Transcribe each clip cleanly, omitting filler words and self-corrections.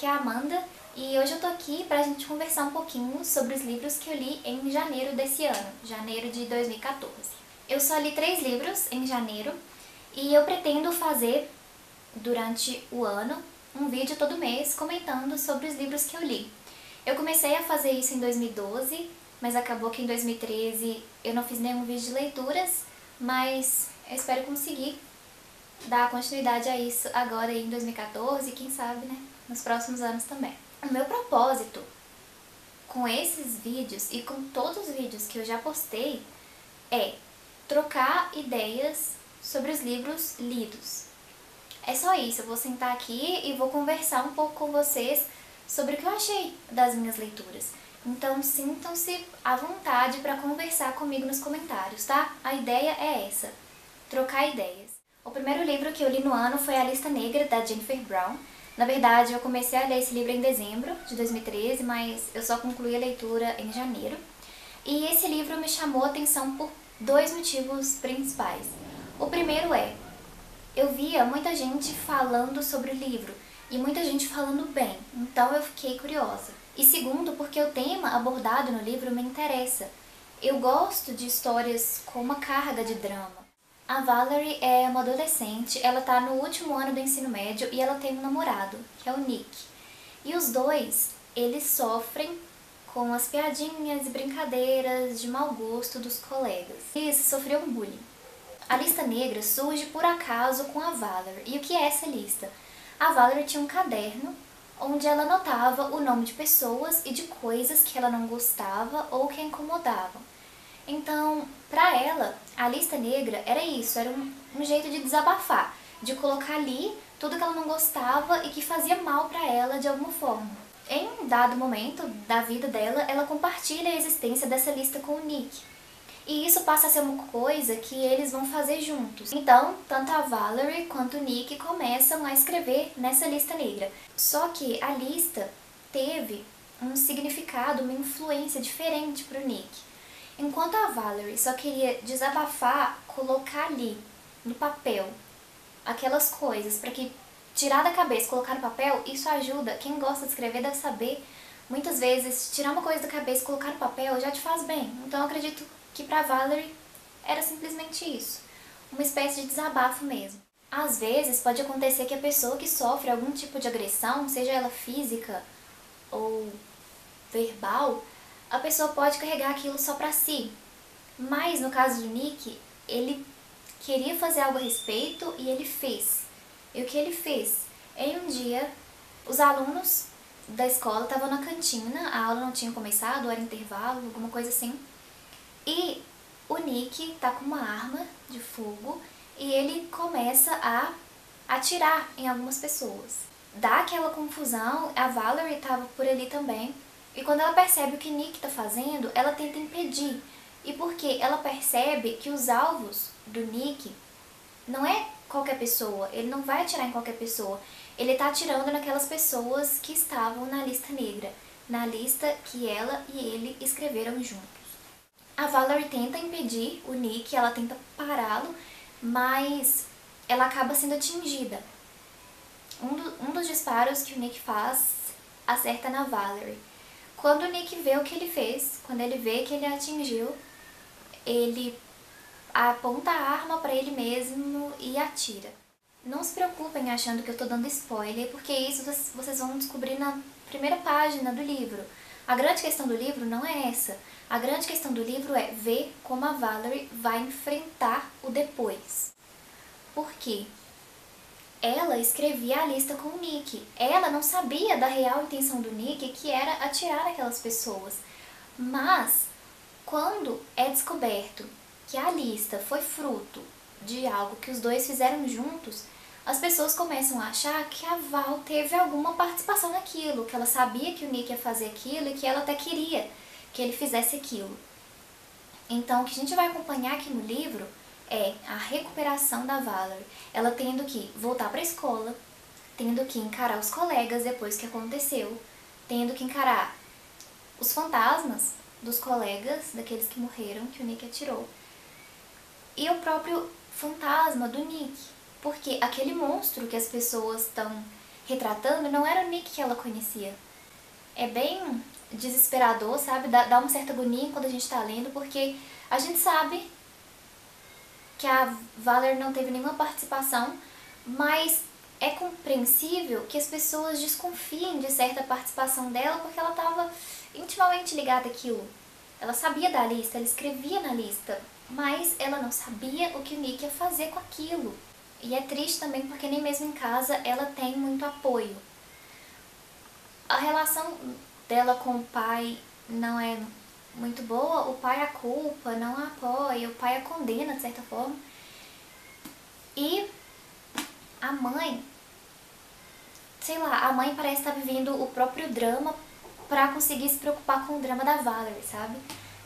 é a Amanda e hoje eu tô aqui pra gente conversar um pouquinho sobre os livros que eu li em janeiro desse ano, janeiro de 2014. Eu só li 3 livros em janeiro e eu pretendo fazer, durante o ano, um vídeo todo mês comentando sobre os livros que eu li. Eu comecei a fazer isso em 2012, mas acabou que em 2013 eu não fiz nenhum vídeo de leituras, mas eu espero conseguir dar continuidade a isso agora em 2014 e quem sabe, né, nos próximos anos também. O meu propósito com esses vídeos e com todos os vídeos que eu já postei é trocar ideias sobre os livros lidos. É só isso, eu vou sentar aqui e vou conversar um pouco com vocês sobre o que eu achei das minhas leituras. Então sintam-se à vontade para conversar comigo nos comentários, tá? A ideia é essa, trocar ideias. O primeiro livro que eu li no ano foi A Lista Negra, da Jennifer Brown. Na verdade, eu comecei a ler esse livro em dezembro de 2013, mas eu só concluí a leitura em janeiro. E esse livro me chamou a atenção por 2 motivos principais. O primeiro é, eu via muita gente falando sobre o livro e muita gente falando bem, então eu fiquei curiosa. E segundo, porque o tema abordado no livro me interessa. Eu gosto de histórias com uma carga de drama. A Valerie é uma adolescente, ela tá no último ano do ensino médio e ela tem um namorado, que é o Nick. E os dois, eles sofrem com as piadinhas e brincadeiras de mau gosto dos colegas. Eles sofriam bullying. A Lista Negra surge por acaso com a Valerie. E o que é essa lista? A Valerie tinha um caderno onde ela anotava o nome de pessoas e de coisas que ela não gostava ou que a incomodavam. Então, pra ela, a Lista Negra era isso, era um jeito de desabafar, de colocar ali tudo que ela não gostava e que fazia mal pra ela de alguma forma. Em um dado momento da vida dela, ela compartilha a existência dessa lista com o Nick. E isso passa a ser uma coisa que eles vão fazer juntos. Então, tanto a Valerie quanto o Nick começam a escrever nessa lista negra. Só que a lista teve um significado, uma influência diferente pro Nick. Enquanto a Valerie só queria desabafar, colocar ali, no papel, aquelas coisas, para que tirar da cabeça, colocar no papel, isso ajuda. Quem gosta de escrever deve saber, muitas vezes, tirar uma coisa da cabeça e colocar no papel já te faz bem. Então eu acredito que pra Valerie era simplesmente isso, uma espécie de desabafo mesmo. Às vezes pode acontecer que a pessoa que sofre algum tipo de agressão, seja ela física ou verbal, a pessoa pode carregar aquilo só pra si. Mas no caso do Nick, ele queria fazer algo a respeito e ele fez. E o que ele fez? Em um dia, os alunos da escola estavam na cantina, a aula não tinha começado, era intervalo, alguma coisa assim. E o Nick tá com uma arma de fogo e ele começa a atirar em algumas pessoas. Dá aquela confusão, a Valerie tava por ali também. E quando ela percebe o que Nick tá fazendo, ela tenta impedir. E porque ela percebe que os alvos do Nick não é qualquer pessoa, ele não vai atirar em qualquer pessoa. Ele tá atirando naquelas pessoas que estavam na lista negra, na lista que ela e ele escreveram juntos. A Valerie tenta impedir o Nick, ela tenta pará-lo, mas ela acaba sendo atingida. Um dos disparos que o Nick faz acerta na Valerie. Quando o Nick vê o que ele fez, quando ele vê que ele a atingiu, ele aponta a arma pra ele mesmo e atira. Não se preocupem achando que eu tô dando spoiler, porque isso vocês vão descobrir na primeira página do livro. A grande questão do livro não é essa. A grande questão do livro é ver como a Valerie vai enfrentar o depois. Por quê? Ela escrevia a lista com o Nick. Ela não sabia da real intenção do Nick, que era atirar aquelas pessoas. Mas, quando é descoberto que a lista foi fruto de algo que os dois fizeram juntos, as pessoas começam a achar que a Val teve alguma participação naquilo, que ela sabia que o Nick ia fazer aquilo e que ela até queria que ele fizesse aquilo. Então, o que a gente vai acompanhar aqui no livro é a recuperação da Valerie, ela tendo que voltar para a escola, tendo que encarar os colegas depois que aconteceu, tendo que encarar os fantasmas dos colegas, daqueles que morreram, que o Nick atirou, e o próprio fantasma do Nick, porque aquele monstro que as pessoas estão retratando não era o Nick que ela conhecia. É bem desesperador, sabe? Dá uma certa agonia quando a gente tá lendo, porque a gente sabe que a Valerie não teve nenhuma participação, mas é compreensível que as pessoas desconfiem de certa participação dela porque ela estava intimamente ligada àquilo. Ela sabia da lista, ela escrevia na lista, mas ela não sabia o que o Nick ia fazer com aquilo. E é triste também porque nem mesmo em casa ela tem muito apoio. A relação dela com o pai não é muito boa, o pai a culpa, não a apoia, o pai a condena de certa forma. E a mãe, sei lá, a mãe parece estar vivendo o próprio drama pra conseguir se preocupar com o drama da Valerie, sabe?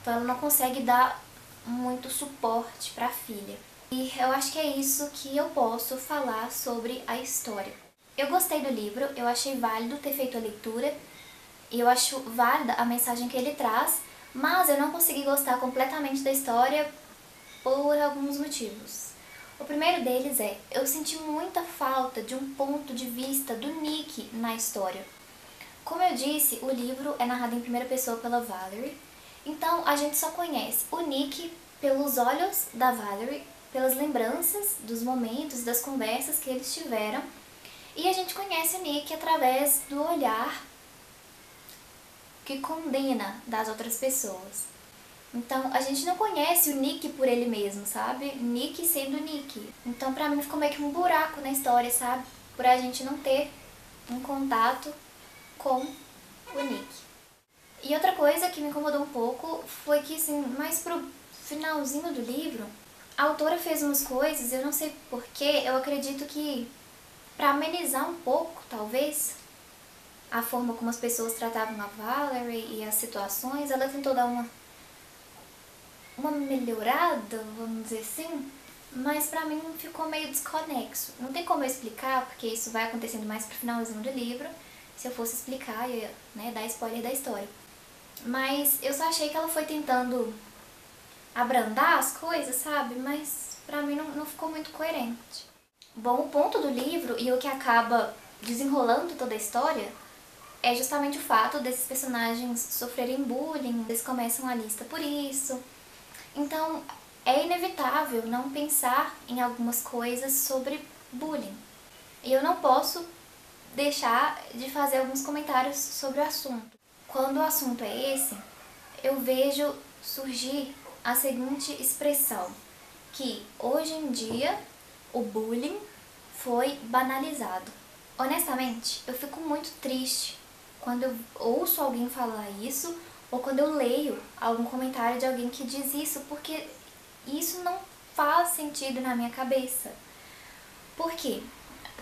Então ela não consegue dar muito suporte pra filha. E eu acho que é isso que eu posso falar sobre a história. Eu gostei do livro, eu achei válido ter feito a leitura, e eu acho válida a mensagem que ele traz, mas eu não consegui gostar completamente da história por alguns motivos. O primeiro deles é, eu senti muita falta de um ponto de vista do Nick na história. Como eu disse, o livro é narrado em primeira pessoa pela Valerie, então a gente só conhece o Nick pelos olhos da Valerie, pelas lembranças dos momentos e das conversas que eles tiveram, e a gente conhece o Nick através do olhar que condena das outras pessoas. Então, a gente não conhece o Nick por ele mesmo, sabe? Nick sendo Nick. Então, pra mim, ficou meio que um buraco na história, sabe? Por a gente não ter um contato com o Nick. E outra coisa que me incomodou um pouco foi que, assim, mais pro finalzinho do livro, a autora fez umas coisas, eu não sei porquê, eu acredito que pra amenizar um pouco, talvez, a forma como as pessoas tratavam a Valerie e as situações, ela tentou dar uma melhorada, vamos dizer assim, mas pra mim ficou meio desconexo. Não tem como eu explicar, porque isso vai acontecendo mais pro finalzinho do livro. Se eu fosse explicar, eu ia, né, dar spoiler da história. Mas eu só achei que ela foi tentando abrandar as coisas, sabe? Mas pra mim não ficou muito coerente. Bom, o ponto do livro e o que acaba desenrolando toda a história é justamente o fato desses personagens sofrerem bullying, eles começam a lista por isso. Então, é inevitável não pensar em algumas coisas sobre bullying. E eu não posso deixar de fazer alguns comentários sobre o assunto. Quando o assunto é esse, eu vejo surgir a seguinte expressão, que hoje em dia o bullying foi banalizado. Honestamente, eu fico muito triste quando eu ouço alguém falar isso ou quando eu leio algum comentário de alguém que diz isso, porque isso não faz sentido na minha cabeça. Por quê?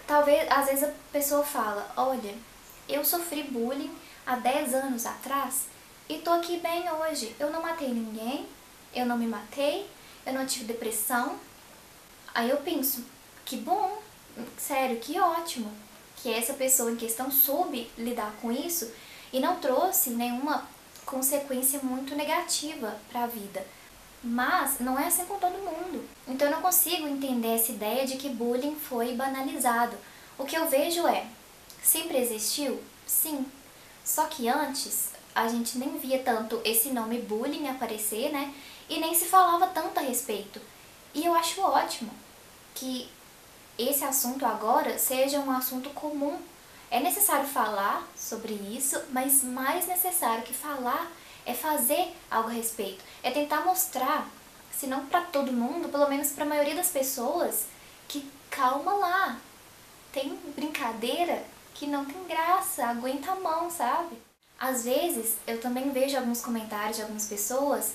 Talvez, às vezes a pessoa fala, olha, eu sofri bullying há 10 anos atrás e tô aqui bem hoje. Eu não matei ninguém, eu não me matei, eu não tive depressão. Aí eu penso, que bom, sério, que ótimo que essa pessoa em questão soube lidar com isso e não trouxe nenhuma consequência muito negativa para a vida. Mas não é assim com todo mundo. Então eu não consigo entender essa ideia de que bullying foi banalizado. O que eu vejo é, sempre existiu? Sim. Só que antes a gente nem via tanto esse nome bullying aparecer, né? E nem se falava tanto a respeito. E eu acho ótimo que esse assunto agora seja um assunto comum. É necessário falar sobre isso, mas mais necessário que falar é fazer algo a respeito. É tentar mostrar, se não para todo mundo, pelo menos para a maioria das pessoas, que calma lá, tem brincadeira que não tem graça, aguenta a mão, sabe? Às vezes, eu também vejo alguns comentários de algumas pessoas,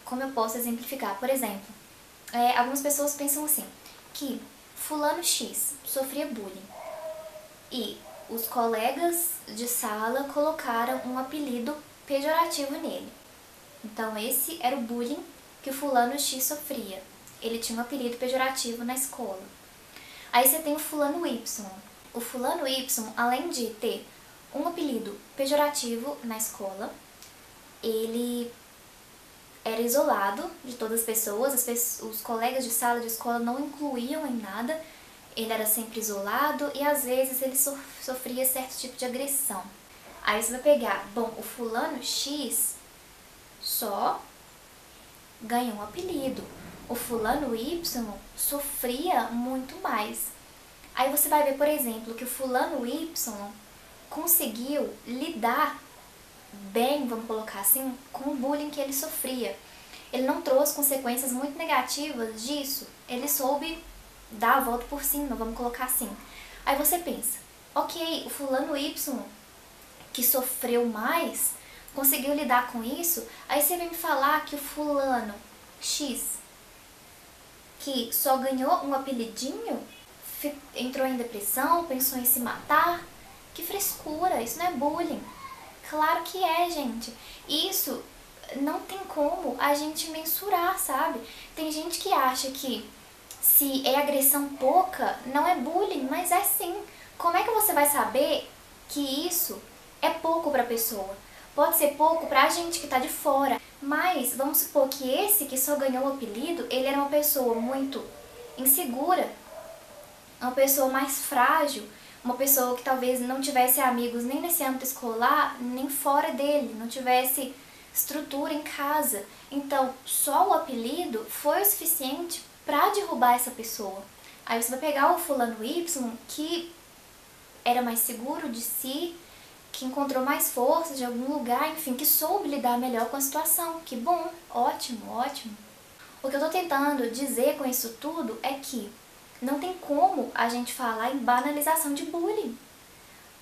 como eu posso exemplificar. Por exemplo, algumas pessoas pensam assim, que fulano X sofria bullying e os colegas de sala colocaram um apelido pejorativo nele. Então esse era o bullying que o fulano X sofria. Ele tinha um apelido pejorativo na escola. Aí você tem o fulano Y. O fulano Y, além de ter um apelido pejorativo na escola, ele era isolado de todas as pessoas, os colegas de sala de escola não incluíam em nada, ele era sempre isolado e às vezes ele sofria certo tipo de agressão. Aí você vai pegar, bom, o fulano X só ganhou um apelido. O fulano Y sofria muito mais. Aí você vai ver, por exemplo, que o fulano Y conseguiu lidar bem, vamos colocar assim, com o bullying que ele sofria. Ele não trouxe consequências muito negativas disso. Ele soube dar a volta por cima, vamos colocar assim. Aí você pensa, ok, o fulano Y que sofreu mais conseguiu lidar com isso. Aí você vem me falar que o fulano X que só ganhou um apelidinho entrou em depressão, pensou em se matar. Que frescura, isso não é bullying. Claro que é, gente. Isso não tem como a gente mensurar, sabe? Tem gente que acha que se é agressão pouca, não é bullying, mas é sim. Como é que você vai saber que isso é pouco pra pessoa? Pode ser pouco pra gente que tá de fora, mas vamos supor que esse que só ganhou o apelido, ele era uma pessoa muito insegura, uma pessoa mais frágil, uma pessoa que talvez não tivesse amigos nem nesse âmbito escolar, nem fora dele, não tivesse estrutura em casa. Então, só o apelido foi o suficiente para derrubar essa pessoa. Aí você vai pegar o fulano Y, que era mais seguro de si, que encontrou mais força de algum lugar, enfim, que soube lidar melhor com a situação. Que bom, ótimo, ótimo. O que eu tô tentando dizer com isso tudo é que não tem como a gente falar em banalização de bullying.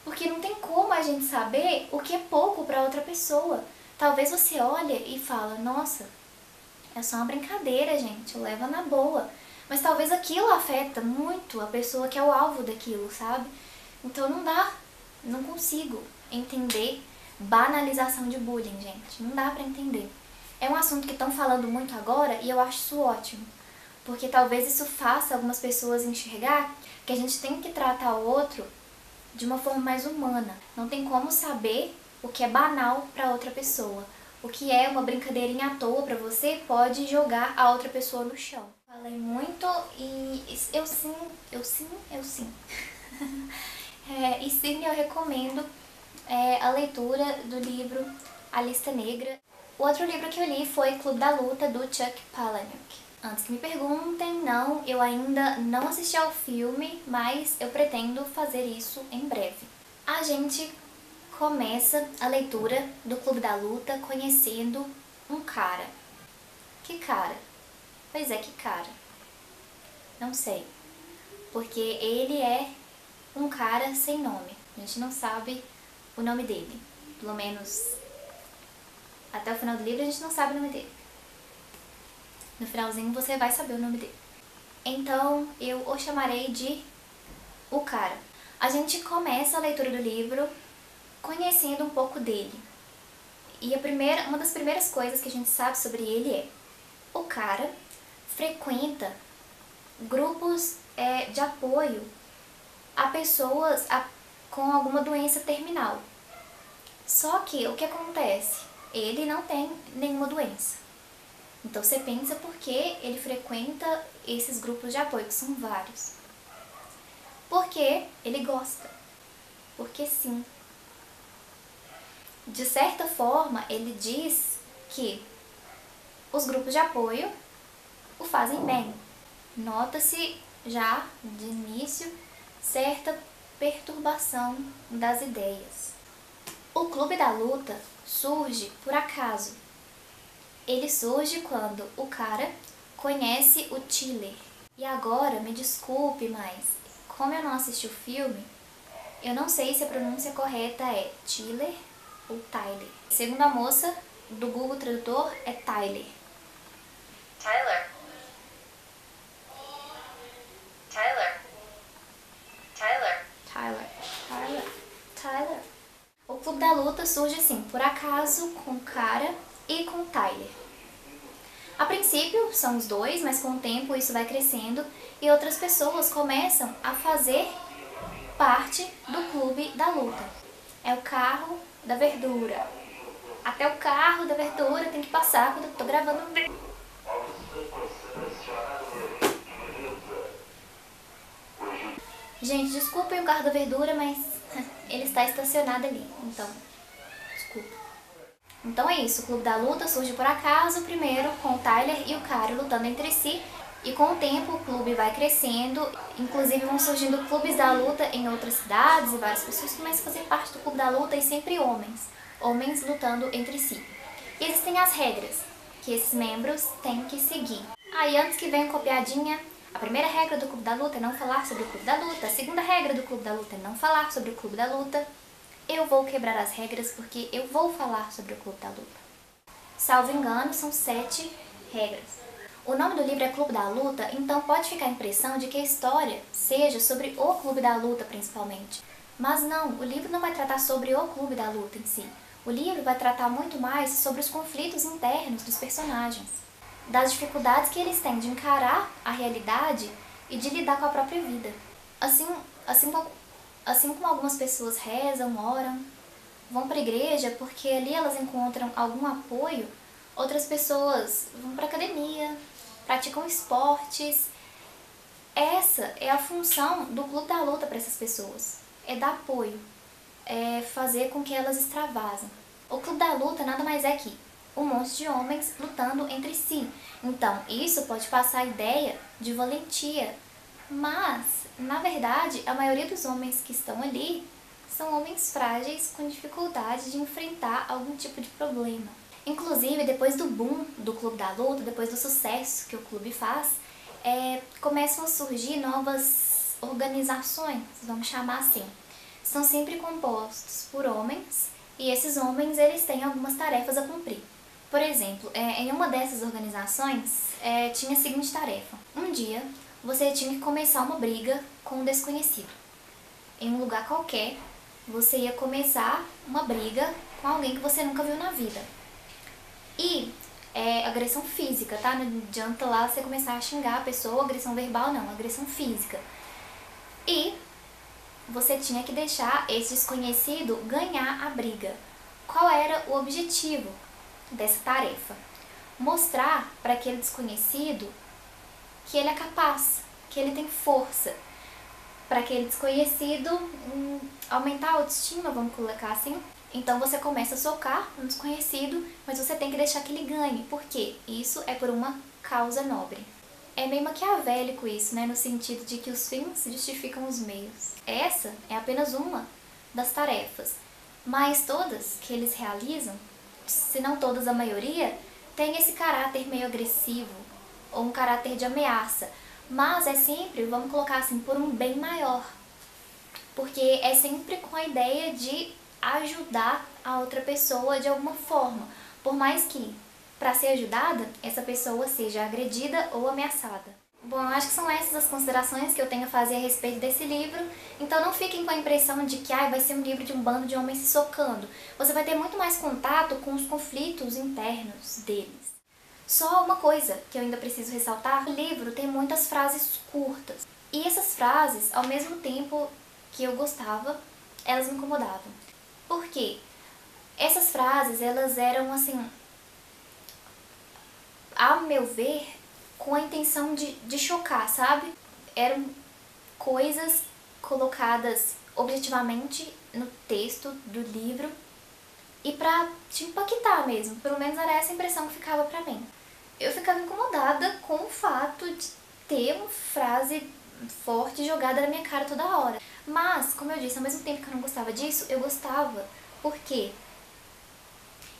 Porque não tem como a gente saber o que é pouco para outra pessoa. Talvez você olhe e fala, nossa, é só uma brincadeira, gente, leva na boa. Mas talvez aquilo afeta muito a pessoa que é o alvo daquilo, sabe? Então não dá, não consigo entender banalização de bullying, gente. Não dá pra entender. É um assunto que estão falando muito agora e eu acho isso ótimo. Porque talvez isso faça algumas pessoas enxergar que a gente tem que tratar o outro de uma forma mais humana. Não tem como saber o que é banal para outra pessoa. O que é uma brincadeirinha à toa para você pode jogar a outra pessoa no chão. Falei muito e eu sim. E sim, eu recomendo a leitura do livro A Lista Negra. O outro livro que eu li foi Clube da Luta, do Chuck Palahniuk. Antes que me perguntem, não, eu ainda não assisti ao filme, mas eu pretendo fazer isso em breve. A gente começa a leitura do Clube da Luta conhecendo um cara. Que cara? Pois é, que cara? Não sei. Porque ele é um cara sem nome. A gente não sabe o nome dele. Pelo menos até o final do livro a gente não sabe o nome dele. No finalzinho você vai saber o nome dele. Então eu o chamarei de O Cara. A gente começa a leitura do livro conhecendo um pouco dele. E uma das primeiras coisas que a gente sabe sobre ele é: o cara frequenta grupos de apoio a pessoas com alguma doença terminal. Só que o que acontece? Ele não tem nenhuma doença. Então você pensa por que ele frequenta esses grupos de apoio, que são vários. Porque ele gosta. Porque sim. De certa forma, ele diz que os grupos de apoio o fazem bem. Nota-se já de início certa perturbação das ideias. O Clube da Luta surge por acaso. Ele surge quando o cara conhece o Tyler. E agora, me desculpe, mas como eu não assisti o filme, eu não sei se a pronúncia correta é Tyler ou Tyler. Segundo a moça do Google Tradutor, é Tyler. Tyler. Tyler. Tyler. Tyler. Tyler. Tyler. O Clube da Luta surge assim, por acaso, com o cara e com o Tyler. A princípio são os dois, mas com o tempo isso vai crescendo e outras pessoas começam a fazer parte do Clube da Luta. É o carro da verdura. Até o carro da verdura tem que passar quando eu tô gravando um vídeo. Gente, desculpem o carro da verdura, mas ele está estacionado ali, então, desculpa. Então é isso, o Clube da Luta surge por acaso, primeiro com o Tyler e o Kyle lutando entre si, e com o tempo o clube vai crescendo, inclusive vão surgindo clubes da luta em outras cidades e várias pessoas começam a fazer parte do Clube da Luta e sempre homens lutando entre si. E existem as regras que esses membros têm que seguir. Aí antes que venha copiadinha, a primeira regra do Clube da Luta é não falar sobre o Clube da Luta, a segunda regra do Clube da Luta é não falar sobre o Clube da Luta. Eu vou quebrar as regras porque eu vou falar sobre o Clube da Luta. Salvo engano, são 7 regras. O nome do livro é Clube da Luta, então pode ficar a impressão de que a história seja sobre o Clube da Luta principalmente. Mas não, o livro não vai tratar sobre o Clube da Luta em si. O livro vai tratar muito mais sobre os conflitos internos dos personagens, das dificuldades que eles têm de encarar a realidade e de lidar com a própria vida. Assim como algumas pessoas rezam, oram, vão para a igreja porque ali elas encontram algum apoio, outras pessoas vão para a academia, praticam esportes. Essa é a função do Clube da Luta para essas pessoas, é dar apoio, é fazer com que elas extravasem. O Clube da Luta nada mais é que um monte de homens lutando entre si. Então, isso pode passar a ideia de valentia, mas, na verdade, a maioria dos homens que estão ali são homens frágeis com dificuldade de enfrentar algum tipo de problema. Inclusive, depois do boom do Clube da Luta, depois do sucesso que o clube faz, começam a surgir novas organizações, vamos chamar assim. São sempre compostos por homens e esses homens eles têm algumas tarefas a cumprir. Por exemplo, em uma dessas organizações tinha a seguinte tarefa. Um dia, você tinha que começar uma briga com um desconhecido. Em um lugar qualquer, você ia começar uma briga com alguém que você nunca viu na vida. E agressão física, tá? Não adianta lá você começar a xingar a pessoa, agressão verbal não, agressão física. E você tinha que deixar esse desconhecido ganhar a briga. Qual era o objetivo dessa tarefa? Mostrar para aquele desconhecido que ele é capaz, que ele tem força. Para aquele desconhecido aumentar a autoestima, vamos colocar assim. Então você começa a socar um desconhecido, mas você tem que deixar que ele ganhe. Por quê? Isso é por uma causa nobre. É meio maquiavélico isso, né? No sentido de que os fins justificam os meios. Essa é apenas uma das tarefas. Mas todas que eles realizam, se não todas, a maioria, tem esse caráter meio agressivo, ou um caráter de ameaça. Mas é sempre, vamos colocar assim, por um bem maior. Porque é sempre com a ideia de ajudar a outra pessoa de alguma forma. Por mais que, para ser ajudada, essa pessoa seja agredida ou ameaçada. Bom, eu acho que são essas as considerações que eu tenho a fazer a respeito desse livro. Então não fiquem com a impressão de que vai ser um livro de um bando de homens se socando. Você vai ter muito mais contato com os conflitos internos deles. Só uma coisa que eu ainda preciso ressaltar, o livro tem muitas frases curtas. E essas frases, ao mesmo tempo que eu gostava, elas me incomodavam. Por quê? Essas frases, elas eram assim, ao meu ver, com a intenção de chocar, sabe? Eram coisas colocadas objetivamente no texto do livro e pra te impactar mesmo. Pelo menos era essa a impressão que ficava pra mim. Eu ficava incomodada com o fato de ter uma frase forte jogada na minha cara toda hora. Mas, como eu disse, ao mesmo tempo que eu não gostava disso, eu gostava. Por quê?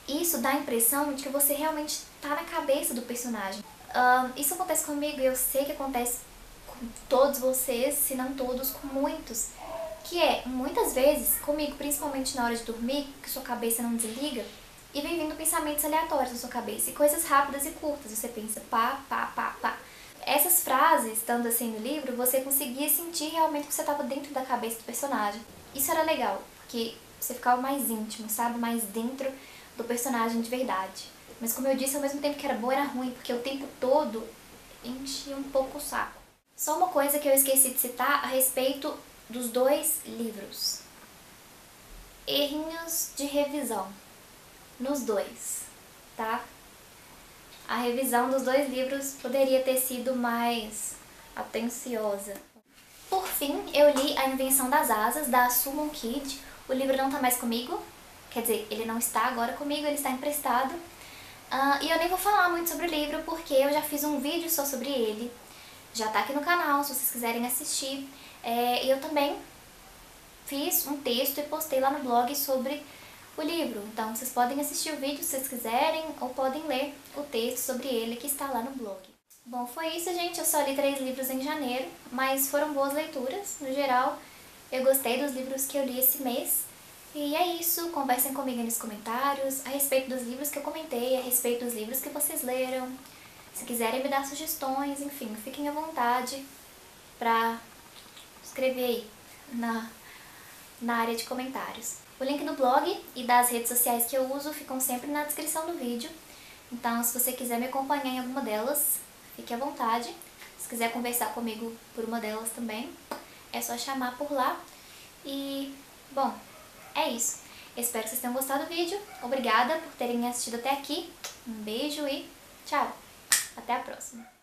Isso dá a impressão de que você realmente tá na cabeça do personagem. Isso acontece comigo e eu sei que acontece com todos vocês, se não todos, com muitos. Que muitas vezes, comigo, principalmente na hora de dormir, que sua cabeça não desliga, e vem vindo pensamentos aleatórios na sua cabeça, e coisas rápidas e curtas, você pensa pá, pá, pá, pá. Essas frases, estando assim no livro, você conseguia sentir realmente que você estava dentro da cabeça do personagem. Isso era legal, porque você ficava mais íntimo, sabe? Mais dentro do personagem de verdade. Mas como eu disse, ao mesmo tempo que era bom, era ruim, porque o tempo todo enchia um pouco o saco. Só uma coisa que eu esqueci de citar a respeito dos 2 livros. Errinhos de revisão nos 2, tá? A revisão dos 2 livros poderia ter sido mais atenciosa. por fim, eu li A Invenção das Asas, da Summon Kid. O livro não tá mais comigo, quer dizer, ele não está agora comigo, ele está emprestado. E eu nem vou falar muito sobre o livro, porque eu já fiz um vídeo só sobre ele. Já tá aqui no canal, se vocês quiserem assistir. E eu também fiz um texto e postei lá no blog sobre o livro. Então vocês podem assistir o vídeo se vocês quiserem, ou podem ler o texto sobre ele que está lá no blog. Bom, foi isso, gente. Eu só li 3 livros em janeiro, mas foram boas leituras. No geral, eu gostei dos livros que eu li esse mês. E é isso, conversem comigo nos comentários a respeito dos livros que eu comentei, a respeito dos livros que vocês leram. Se quiserem me dar sugestões, enfim, fiquem à vontade pra escrever aí na área de comentários. O link do blog e das redes sociais que eu uso ficam sempre na descrição do vídeo. Então, se você quiser me acompanhar em alguma delas, fique à vontade. Se quiser conversar comigo por uma delas também, é só chamar por lá. E, bom, é isso. Espero que vocês tenham gostado do vídeo. Obrigada por terem me assistido até aqui. Um beijo e tchau! Até a próxima!